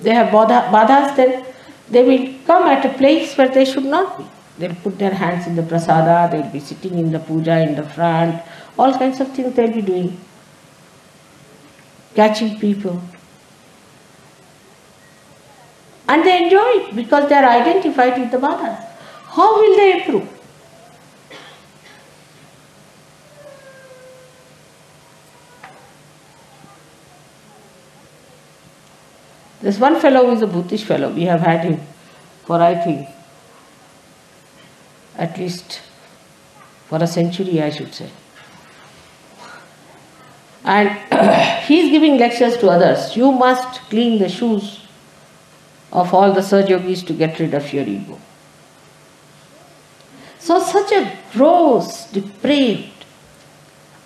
Speaker 6: they have badhas, then they will come at a place where they should not be. They'll put their hands in the prasada, they'll be sitting in the puja in the front, all kinds of things they'll be doing. Catching people. And they enjoy it because they are identified with the badhas. How will they improve? There's one fellow who is a Bhutish fellow. We have had him for, I think, at least for a century, I should say. And he is giving lectures to others. You must clean the shoes of all the Sahaja Yogis to get rid of your ego. So such a gross, depraved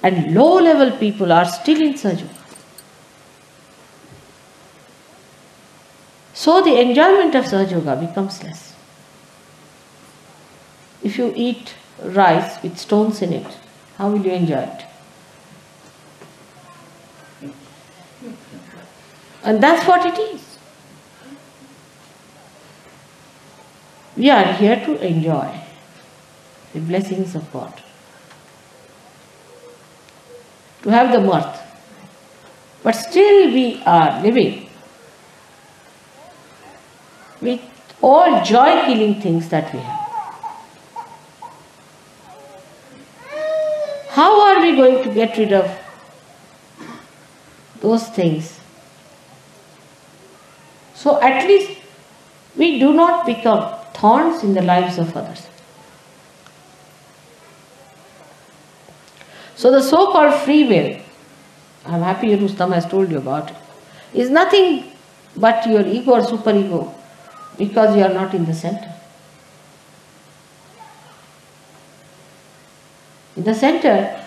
Speaker 6: and low-level people are still in Sahaja Yoga. So the enjoyment of Sahaja Yoga becomes less. If you eat rice with stones in it, how will you enjoy it? And that's what it is. We are here to enjoy the blessings of God, to have the mirth. But still we are living with all joy-killing things that we have. How are we going to get rid of those things? So at least we do not become thorns in the lives of others. So the so-called free will, I am happy Rustam has told you about it, is nothing but your ego or superego, because you are not in the center. In the center,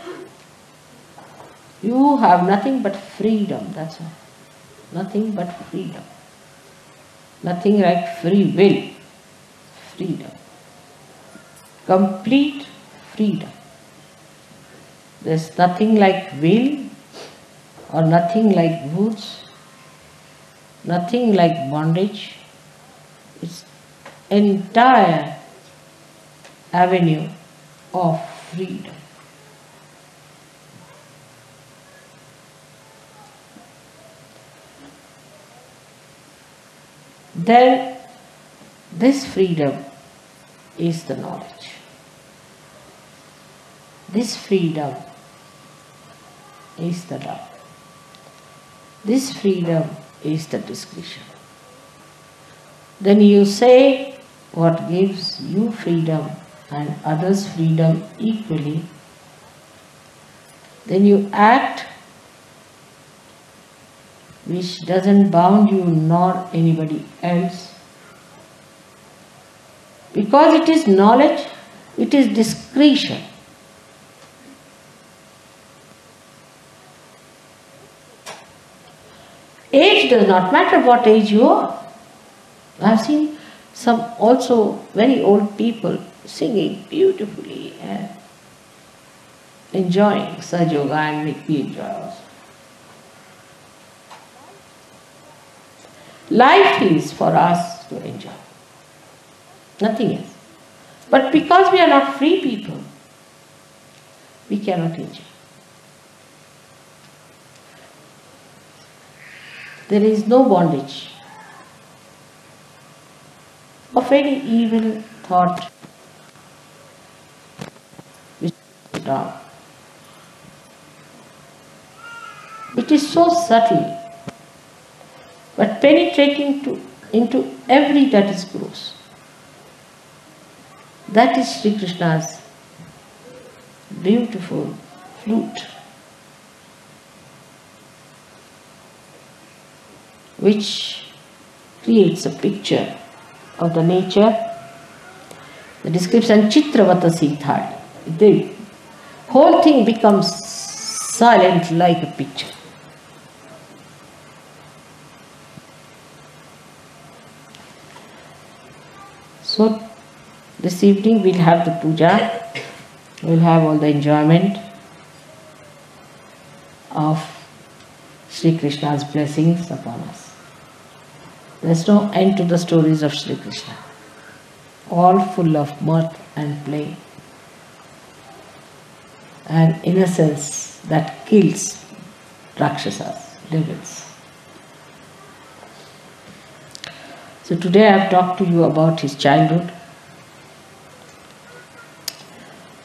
Speaker 6: you have nothing but freedom, that's all. Nothing but freedom. Nothing like free will. Freedom. Complete freedom. There's nothing like will or nothing like boots, nothing like bondage. It's an entire avenue of freedom. Then this freedom is the knowledge. This freedom is the love. This freedom is the discretion. Then you say what gives you freedom and others freedom equally. Then you act which doesn't bound you nor anybody else. Because it is knowledge, it is discretion. Age does not matter what age you are. I have seen some also very old people singing beautifully and enjoying Sahaja Yoga and make me enjoy also. Life is for us to enjoy, nothing else. But because we are not free people, we cannot enjoy. There is no bondage of any evil thought which is down. It is so subtle, but penetrating into every that is gross. That is Sri Krishna's beautiful flute, which creates a picture of the nature. The description Chitravata Sithali. The whole thing becomes silent like a picture. So this evening we'll have the puja, we'll have all the enjoyment of Sri Krishna's blessings upon us. There's no end to the stories of Sri Krishna, all full of mirth and play and innocence that kills Rakshasas, devils. So today I have talked to you about his childhood.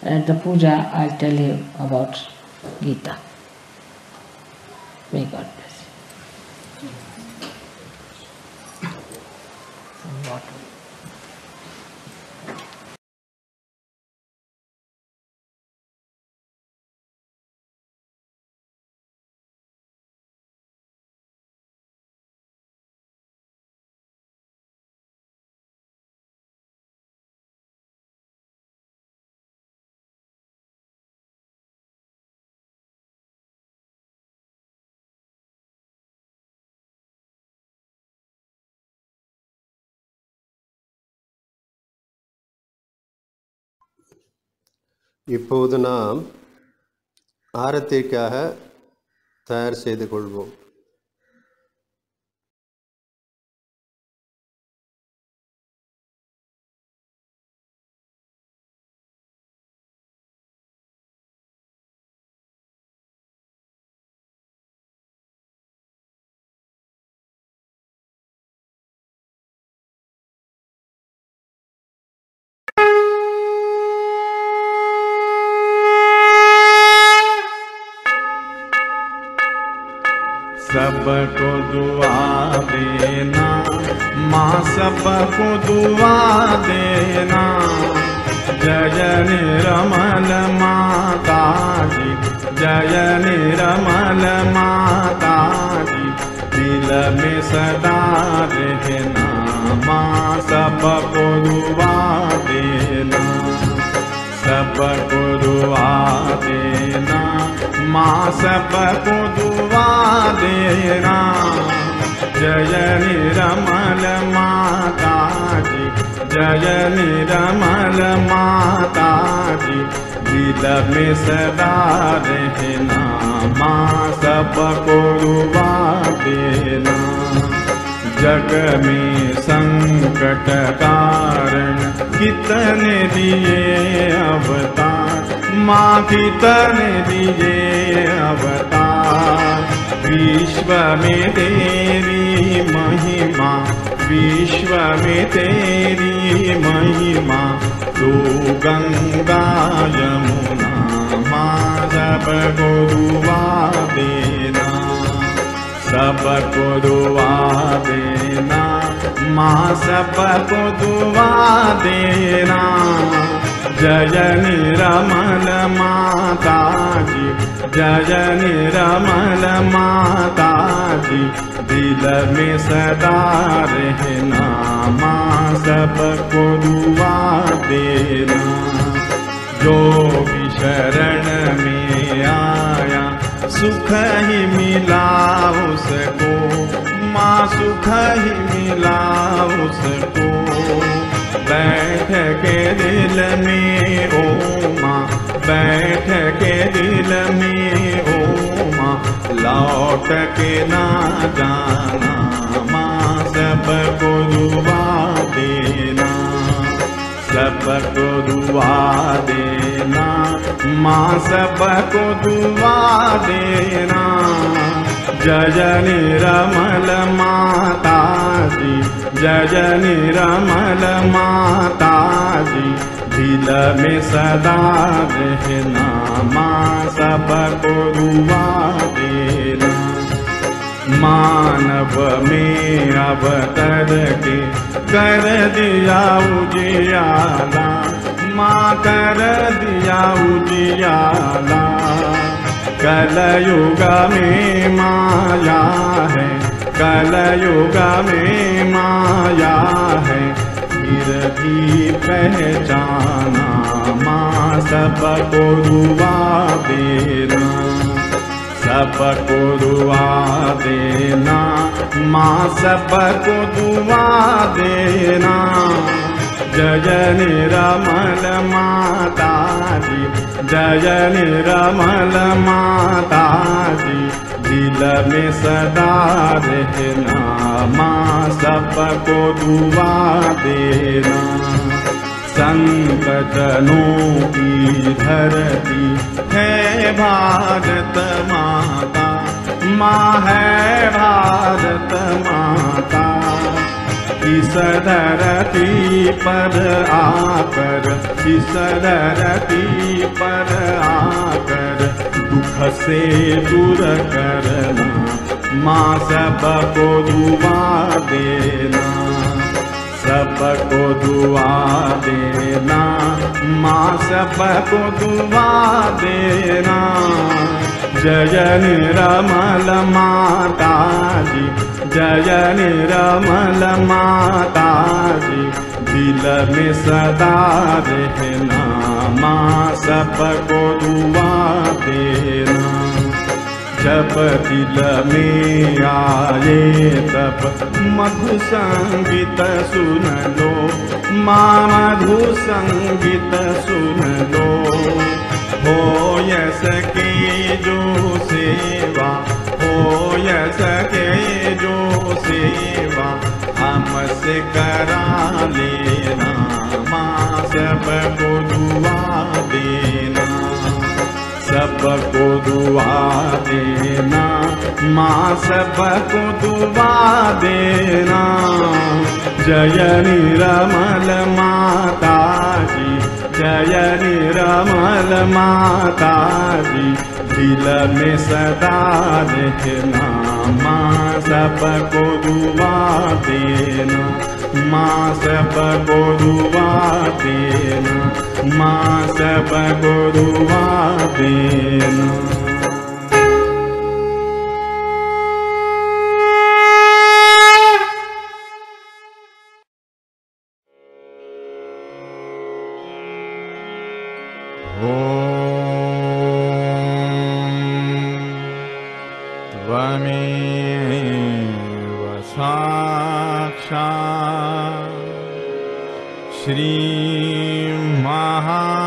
Speaker 6: At the puja I'll tell you about Gita. May God bless you. Some water.
Speaker 1: இப்போது நாம் ஆரத்திற்காக தயார் செய்து கொள்வோம்.
Speaker 8: सबको दुआ देना माँ, सबको दुआ देना। जय निर्मल माता जी, जय निर्मल माता जी, दिल में सदा रहना माँ, सबको दुआ देना, सबको दुआ देना माँ, सबको दुआ देना। जय निर्मल माता जी, जय निर्मल माता जी, दिल में सदा रहना माँ, सबको दुआ देना। जग में संकट कारण कितने दिए अवतार माँ, कितने दिए अवतार। विश्व में तेरी महिमा, विश्व में तेरी महिमा, तू गंगा यमुना माँ, सबको दुआ देना, सबको दुआ देना माँ, सबको दुआ देना। जय निर्मल माता जी, जय निर्मल माता जी, दिल में सदा रहना माँ, सबको दुआ देना। जो भी शरण में आया सुख ही मिला उसको माँ, सुख ही मिला उसको। बैठ के दिल में ओ माँ, बैठ के दिल में ओ माँ, लौट के ना जाना माँ, सबको दुआ देना, सबको दुआ देना माँ, सबको दुआ देना। जय निर्मल माता जी, जय निर्मल माता जी, दिल में सदा रहना माँ, सबको दुआ देना। मानव में अवतर के कर दिया उजियाला माँ, कर दिया उजियाला। कलयुग में माया है, कलयुग में माया है, फिर भी पहचाना माँ, सबको दुआ देना, सबको दुआ देना माँ, सबको दुआ देना। जय निरमल माता जी, जय निरमल माता जी, दिल में सदा रहना माँ सबको दुआ देना। संत जनों की धरती है भारत माता, माँ है भारत माता। इस धरती पर आकर, इस धरती पर आकर दुख से दूर करना माँ सबको दुआ देना, सबको दुआ देना माँ सबको दुआ देना। जय निरमल माता जी, जय निरमल माता जी, दिल में सदा रहना माँ सबको दुआ देना। जब दिल में आए तब मधु संगीत सुन लो माँ, मधु संगीत सुन लो। हो सके जो सेवा, हो सके जो सेवा हमसे करा लेना माँ सबको दुआ देना, सबको दुआ देना माँ सबको दुआ देना। जय निरमल माता जी, जय निरमल माता जी, दिल में सदा रहना माँ सबको दुआ देना, माँ सबको दुआ देना, माँ सबको दुआ देना।
Speaker 9: श्री महालक्ष्मी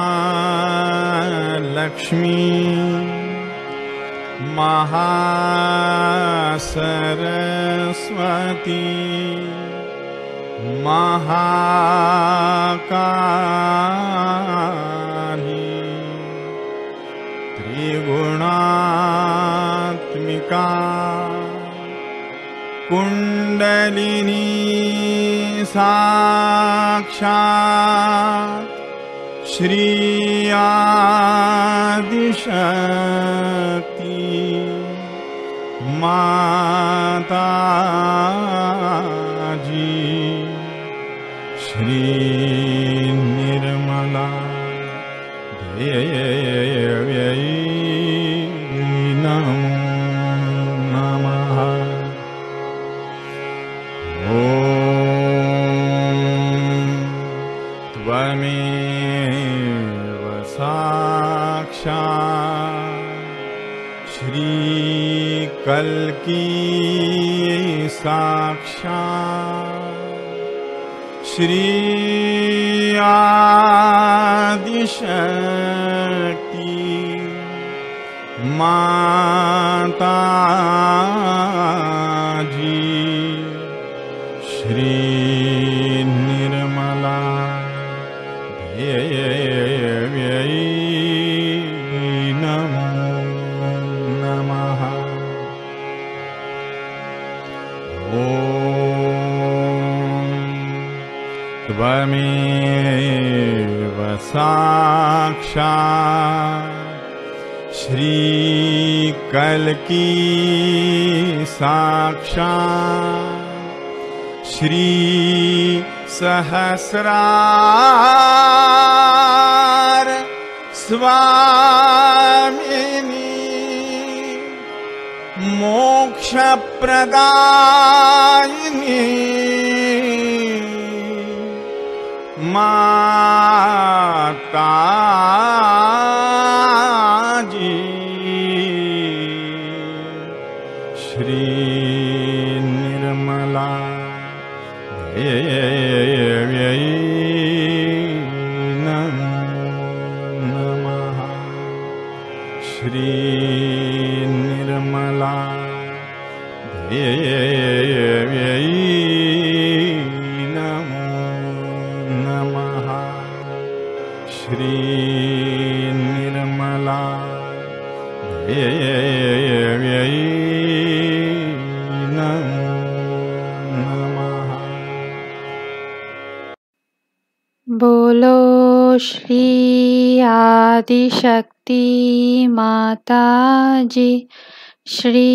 Speaker 9: महासरस्वती महाकाली त्रिगुणात्मिका कुंडलिनी साक्षात् श्री आदिशक्ति माता जी, श्री निर्मला देव्यै नमो नमः। त्वमेव साक्षात् श्री कल्की साक्षात् श्री आदिशक्ति माता जी, श्री निर्मला देव्यै नमो नमः। त्वमेव साक्षात् श्री कल्की साक्षात् श्री सहस्रार स्वामिनी मोक्षप्रदायिनी माता जी, श्री निर्मला देव्यै निर्मला देव्यै नमो नमः। श्री निर्मला देव्यै नमो नमः।
Speaker 5: बोलो श्री आदिशक्ति माता जी श्री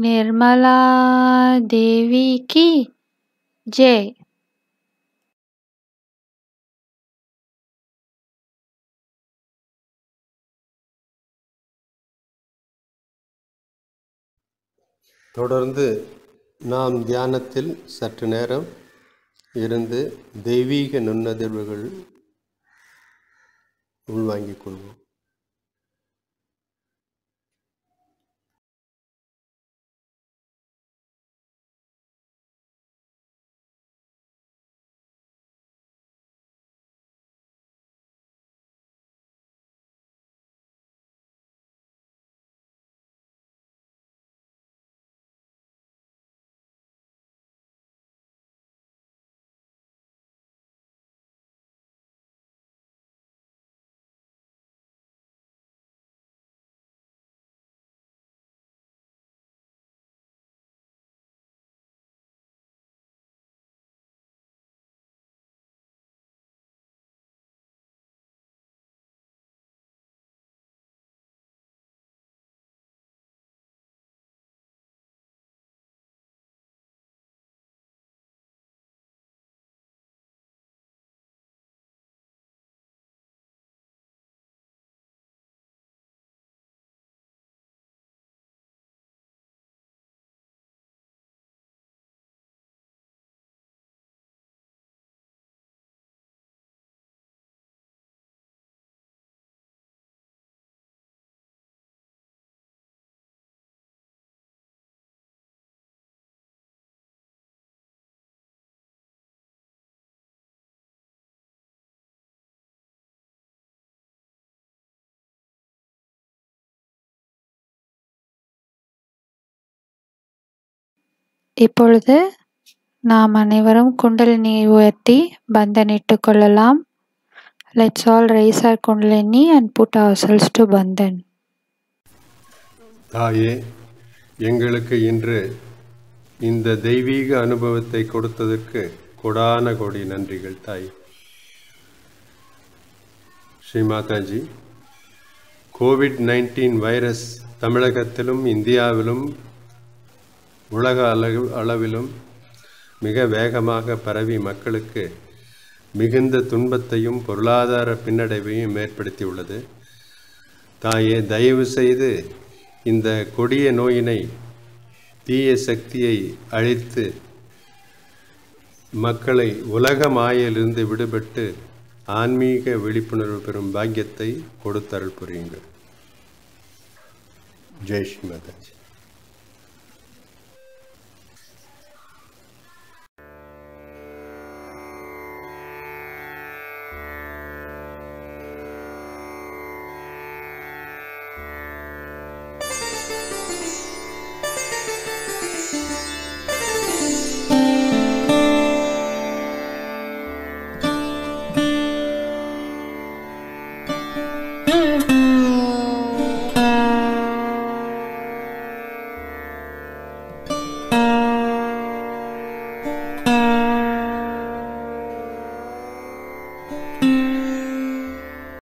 Speaker 5: निर्मला देवी की जय।
Speaker 1: தொடர்ந்து நாம் தியானத்தில் சற்று நேரம் இருந்து தெய்வீக நுண்ணதிர்வுகள் உள்வாங்கிக் கொள்வோம்.
Speaker 5: இப்பொழுது நாம் அனைவரும் குண்டலினியை உயர்த்தி பந்தனிட்டுக் கொள்ளலாம். Let's all raise our kundalini and put ourselves to bandhan.
Speaker 1: தாயே, எங்களுக்கு இன்று இந்த தெய்வீக அனுபவத்தை கொடுத்ததற்கு கொடான கோடி நன்றிகள் தாய். ஸ்ரீ மாதாஜி, கோவிட்-19 வைரஸ் தமிழகத்திலும் இந்தியாவிலும் உலக அளவிலும் மிக வேகமாக பரவி மக்களுக்கு மிகுந்த துன்பத்தையும் பொருளாதார பின்னடைவையும் ஏற்படுத்தியுள்ளது. தாயே, தயவு செய்து இந்த கொடிய நோயினை, தீய சக்தியை அழித்து மக்களை உலக மாயிலிருந்து விடுபட்டு ஆன்மீக விழிப்புணர்வு பெறும் பாக்கியத்தை கொடுத்தருள் புரியுங்கள். ஜெய் ஸ்ரீ மாதாஜி.